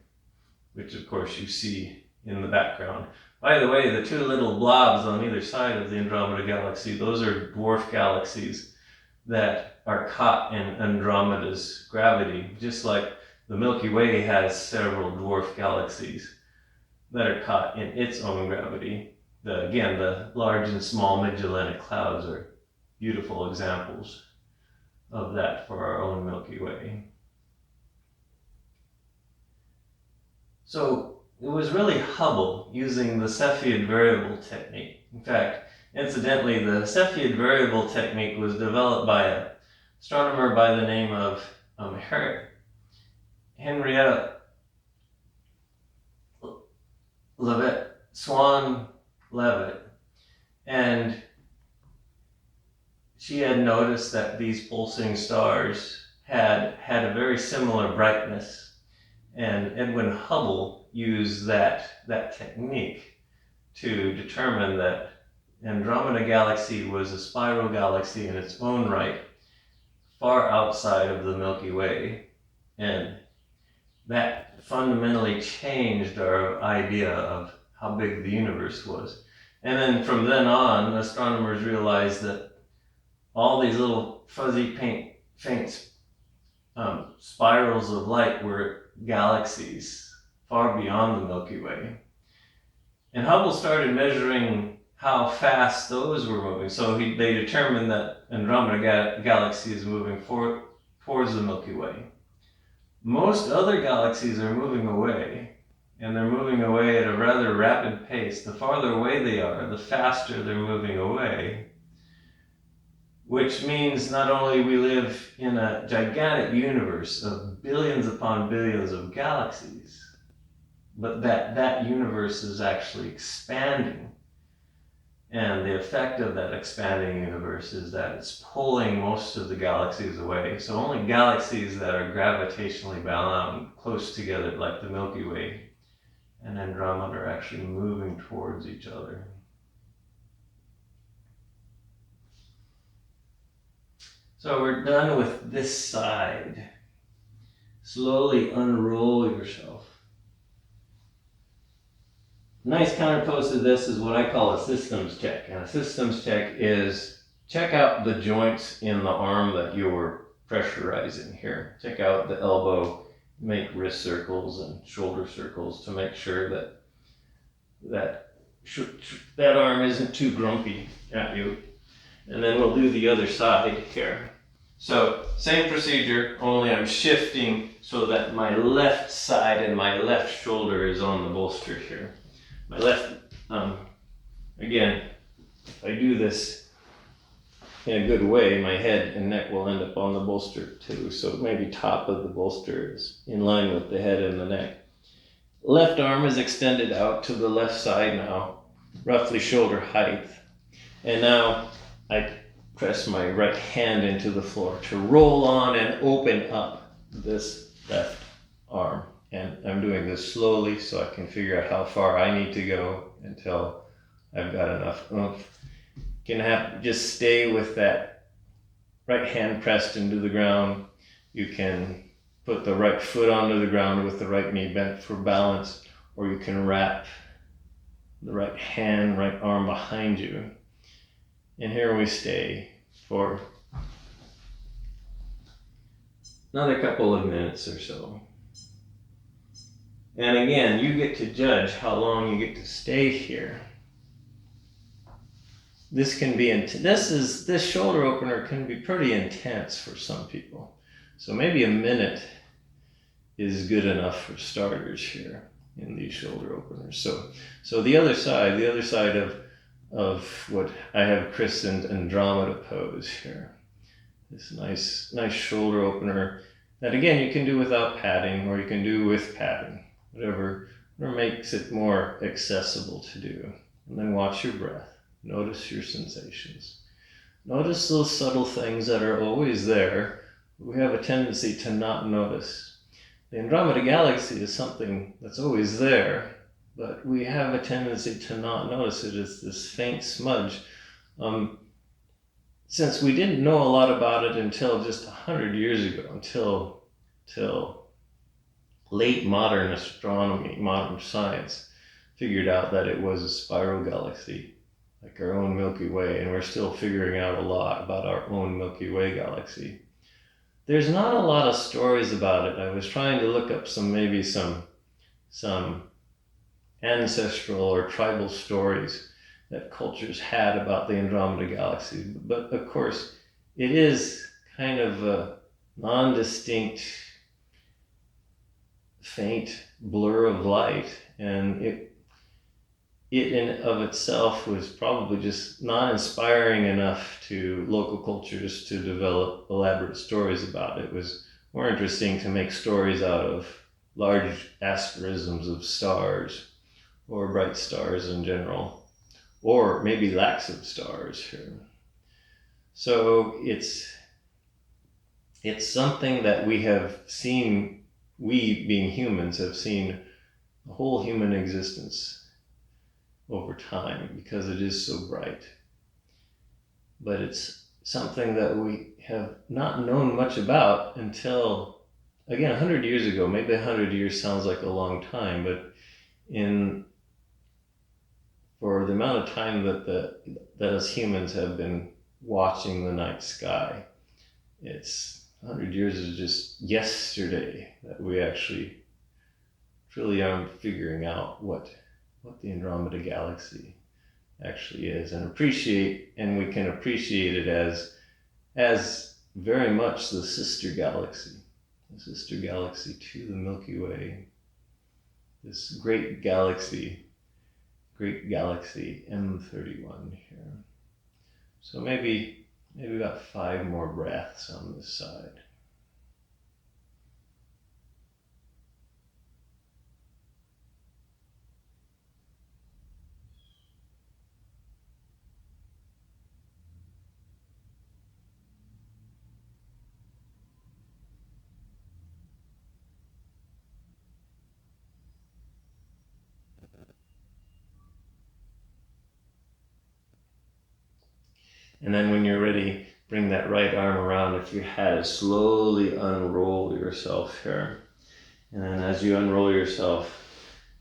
which of course you see in the background. By the way, the two little blobs on either side of the Andromeda Galaxy, those are dwarf galaxies that are caught in Andromeda's gravity, just like the Milky Way has several dwarf galaxies that are caught in its own gravity. Again, the large and small Magellanic Clouds are beautiful examples of that for our own Milky Way. So it was really Hubble using the Cepheid variable technique. In fact, incidentally, the Cepheid variable technique was developed by an astronomer by the name of Henrietta Swan-Leavitt, and she had noticed that these pulsing stars had a very similar brightness, and Edwin Hubble used that technique to determine that Andromeda Galaxy was a spiral galaxy in its own right, far outside of the Milky Way, and that fundamentally changed our idea of how big the universe was. And then from then on, astronomers realized that all these little fuzzy faint spirals of light were galaxies far beyond the Milky Way. And Hubble started measuring how fast those were moving. So they determined that Andromeda Galaxy is moving towards the Milky Way. Most other galaxies are moving away, and they're moving away at a rather rapid pace. The farther away they are, the faster they're moving away, which means not only we live in a gigantic universe of billions upon billions of galaxies, but that universe is actually expanding. And the effect of that expanding universe is that it's pulling most of the galaxies away. So only galaxies that are gravitationally bound close together, like the Milky Way and Andromeda, are actually moving towards each other. So we're done with this side. Slowly unroll yourself. Nice counterpose to this is what I call a systems check. And a systems check is check out the joints in the arm that you're pressurizing here. Check out the elbow, make wrist circles and shoulder circles to make sure that arm isn't too grumpy at you. And then we'll do the other side here. So same procedure, only I'm shifting so that my left side and my left shoulder is on the bolster here. My left, again, if I do this in a good way, my head and neck will end up on the bolster too. So maybe top of the bolster is in line with the head and the neck. Left arm is extended out to the left side now, roughly shoulder height. And now I press my right hand into the floor to roll on and open up this left arm. And I'm doing this slowly so I can figure out how far I need to go until I've got enough oomph. You can just stay with that right hand pressed into the ground. You can put the right foot onto the ground with the right knee bent for balance, or you can wrap the right hand, right arm behind you. And here we stay for another couple of minutes or so. And again, you get to judge how long you get to stay here. This can be this shoulder opener can be pretty intense for some people. So maybe a minute is good enough for starters here in these shoulder openers. So the other side of what I have christened Andromeda Pose here. This nice shoulder opener that again you can do without padding or you can do with padding. Whatever makes it more accessible to do. And then watch your breath. Notice your sensations. Notice those subtle things that are always there. We have a tendency to not notice. The Andromeda Galaxy is something that's always there, but we have a tendency to not notice it as this faint smudge. Since we didn't know a lot about it until just 100 years ago, until late modern astronomy, modern science, figured out that it was a spiral galaxy, like our own Milky Way, and we're still figuring out a lot about our own Milky Way galaxy. There's not a lot of stories about it. I was trying to look up some ancestral or tribal stories that cultures had about the Andromeda Galaxy. But of course, it is kind of a non-distinct, faint blur of light, and it in of itself was probably just not inspiring enough to local cultures to develop elaborate stories about it. It was more interesting to make stories out of large asterisms of stars, or bright stars in general, or maybe lacks of stars here. So it's something that we have seen, we being humans have seen the whole human existence over time because it is so bright. But it's something that we have not known much about until, again, 100 years ago. Maybe 100 years sounds like a long time, but for the amount of time that as humans have been watching the night sky, it's 100 years is just yesterday that we actually truly are figuring out what the Andromeda Galaxy actually is, and we can appreciate it as very much the sister galaxy to the Milky Way, this great galaxy M31 here. So maybe about 5 more breaths on this side. And then when you're ready, bring that right arm around if you had. Slowly unroll yourself here. And then as you unroll yourself,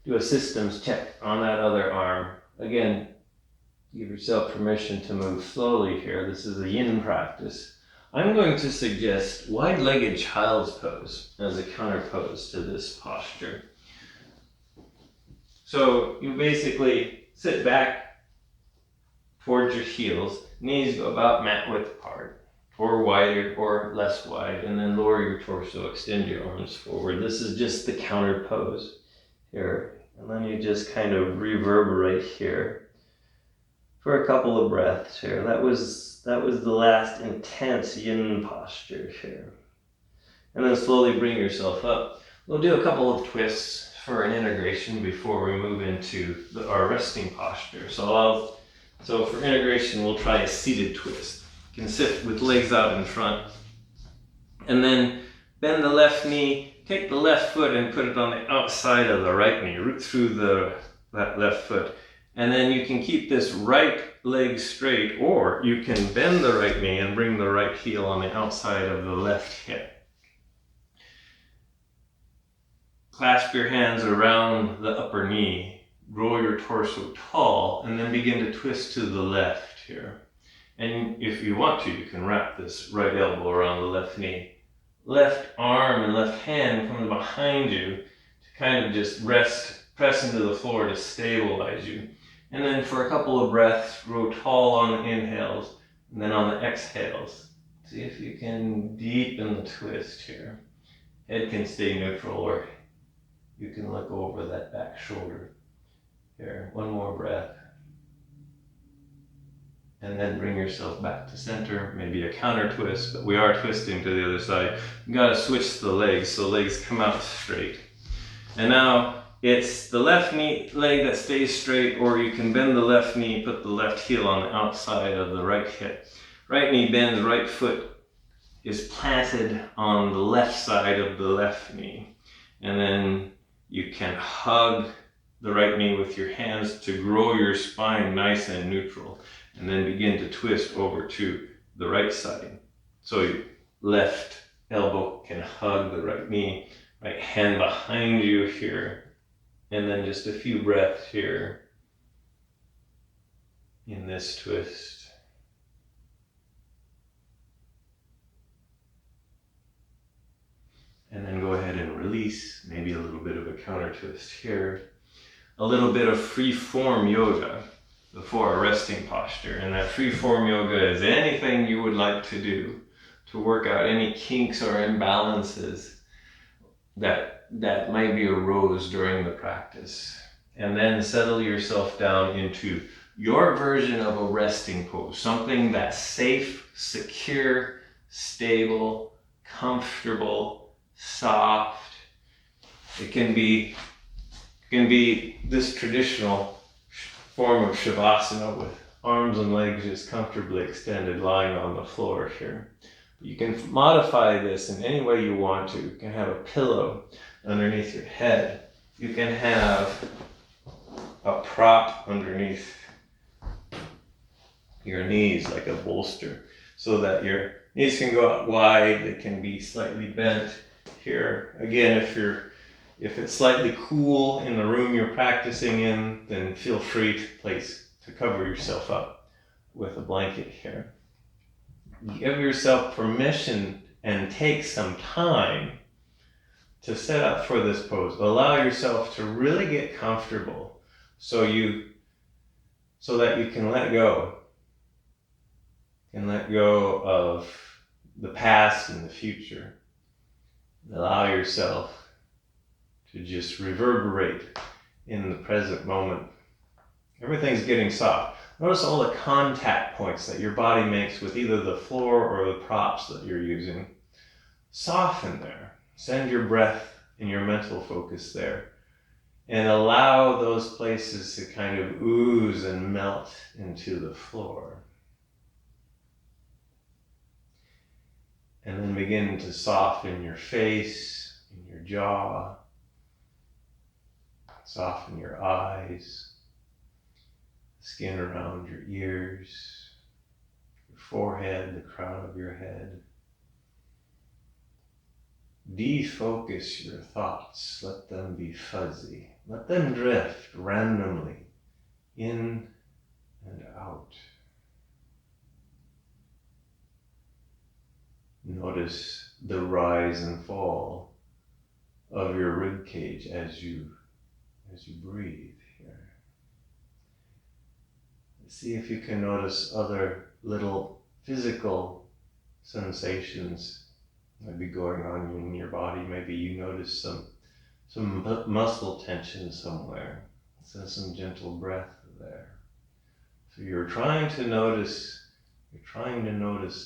do a systems check on that other arm. Again, give yourself permission to move slowly here. This is a yin practice. I'm going to suggest wide-legged child's pose as a counter pose to this posture. So you basically sit back towards your heels, knees go about mat width apart, or wider or less wide, and then lower your torso, extend your arms forward. This is just the counter pose here. And then you just kind of reverberate here for a couple of breaths here. That was the last intense yin posture here. And then slowly bring yourself up. We'll do a couple of twists for an integration before we move into our resting posture. So for integration, we'll try a seated twist. You can sit with legs out in front. And then bend the left knee, take the left foot and put it on the outside of the right knee, root through that left foot. And then you can keep this right leg straight, or you can bend the right knee and bring the right heel on the outside of the left hip. Clasp your hands around the upper knee. Roll your torso tall, and then begin to twist to the left here. And if you want to, you can wrap this right elbow around the left knee. Left arm and left hand comes behind you to kind of just press into the floor to stabilize you. And then for a couple of breaths, grow tall on the inhales, and then on the exhales, see if you can deepen the twist here. Head can stay neutral, or you can look over that back shoulder. Here, one more breath. And then bring yourself back to center, maybe a counter twist, but we are twisting to the other side. You gotta switch the legs so legs come out straight. And now it's the left knee leg that stays straight, or you can bend the left knee, put the left heel on the outside of the right hip. Right knee bends, right foot is planted on the left side of the left knee. And then you can hug the right knee with your hands to grow your spine nice and neutral. And then begin to twist over to the right side. So your left elbow can hug the right knee, right hand behind you here. And then just a few breaths here in this twist. And then go ahead and release, maybe a little bit of a counter twist here. A little bit of free form yoga before a resting posture. And that free form yoga is anything you would like to do to work out any kinks or imbalances that might be arose during the practice. And then settle yourself down into your version of a resting pose, something that's safe, secure, stable, comfortable, soft. It can be this traditional form of Shavasana with arms and legs just comfortably extended, lying on the floor here. You can modify this in any way you want to. You can have a pillow underneath your head. You can have a prop underneath your knees, like a bolster, so that your knees can go out wide. They can be slightly bent here. Again, if it's slightly cool in the room you're practicing in, then feel free to cover yourself up with a blanket here. Give yourself permission and take some time to set up for this pose. Allow yourself to really get comfortable so that you can let go. And let go of the past and the future. Allow yourself to just reverberate in the present moment. Everything's getting soft. Notice all the contact points that your body makes with either the floor or the props that you're using. Soften there. Send your breath and your mental focus there. And allow those places to kind of ooze and melt into the floor. And then begin to soften your face and your jaw. Soften your eyes. Skin around your ears, your forehead, the crown of your head. Defocus your thoughts. Let them be fuzzy. Let them drift randomly in and out. Notice the rise and fall of your rib cage as you breathe here. See if you can notice other little physical sensations might be going on in your body. Maybe you notice some muscle tension somewhere. Send some gentle breath there. So you're trying to notice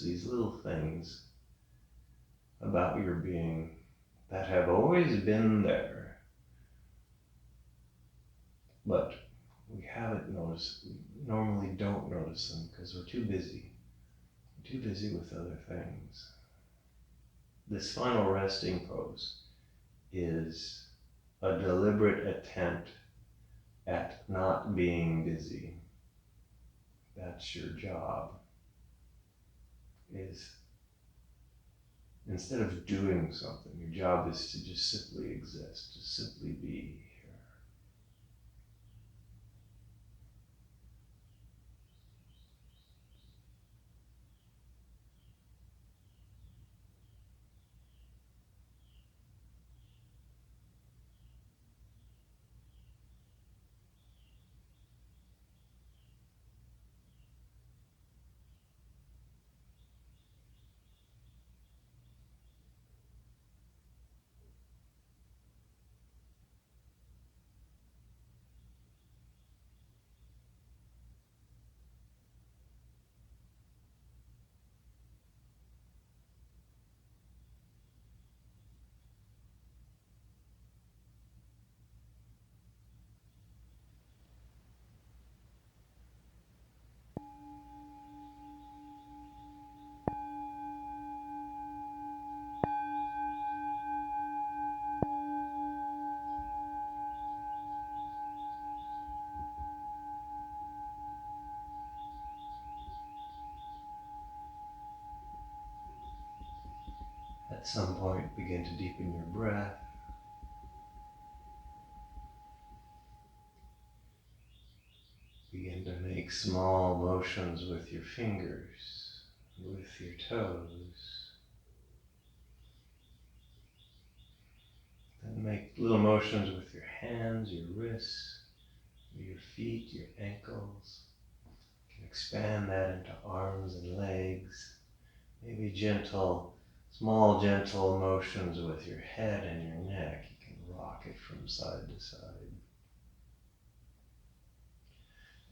these little things about your being that have always been there, but we haven't noticed. We normally don't notice them because we're too busy. We're too busy with other things. This final resting pose is a deliberate attempt at not being busy. That's your job. Is instead of doing something, your job is to just simply exist, to simply be here. At some point, begin to deepen your breath. Begin to make small motions with your fingers, with your toes. Then make little motions with your hands, your wrists, your feet, your ankles. You can expand that into arms and legs. Maybe small gentle motions with your head and your neck. You can rock it from side to side.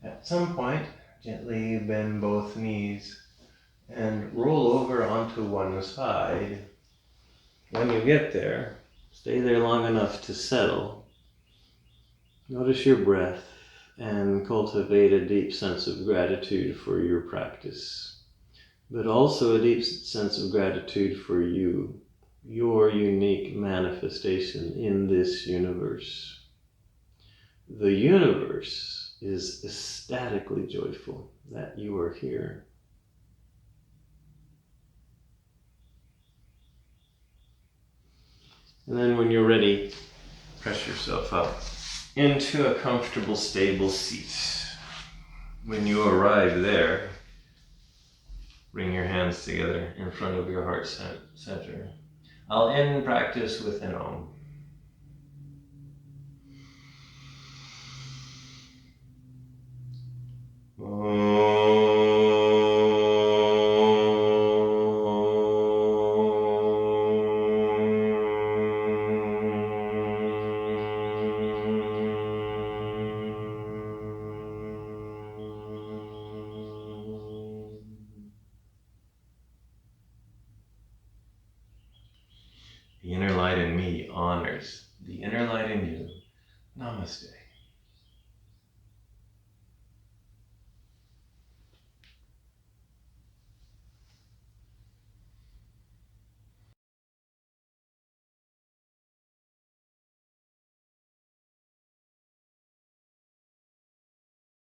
At some point, gently bend both knees and roll over onto one side. When you get there, stay there long enough to settle. Notice your breath and cultivate a deep sense of gratitude for your practice, but also a deep sense of gratitude for you, your unique manifestation in this universe. The universe is ecstatically joyful that you are here. And then when you're ready, press yourself up into a comfortable, stable seat. When you arrive there, bring your hands together in front of your heart center. I'll end practice with an Om. The inner light in me honors the inner light in you. Namaste.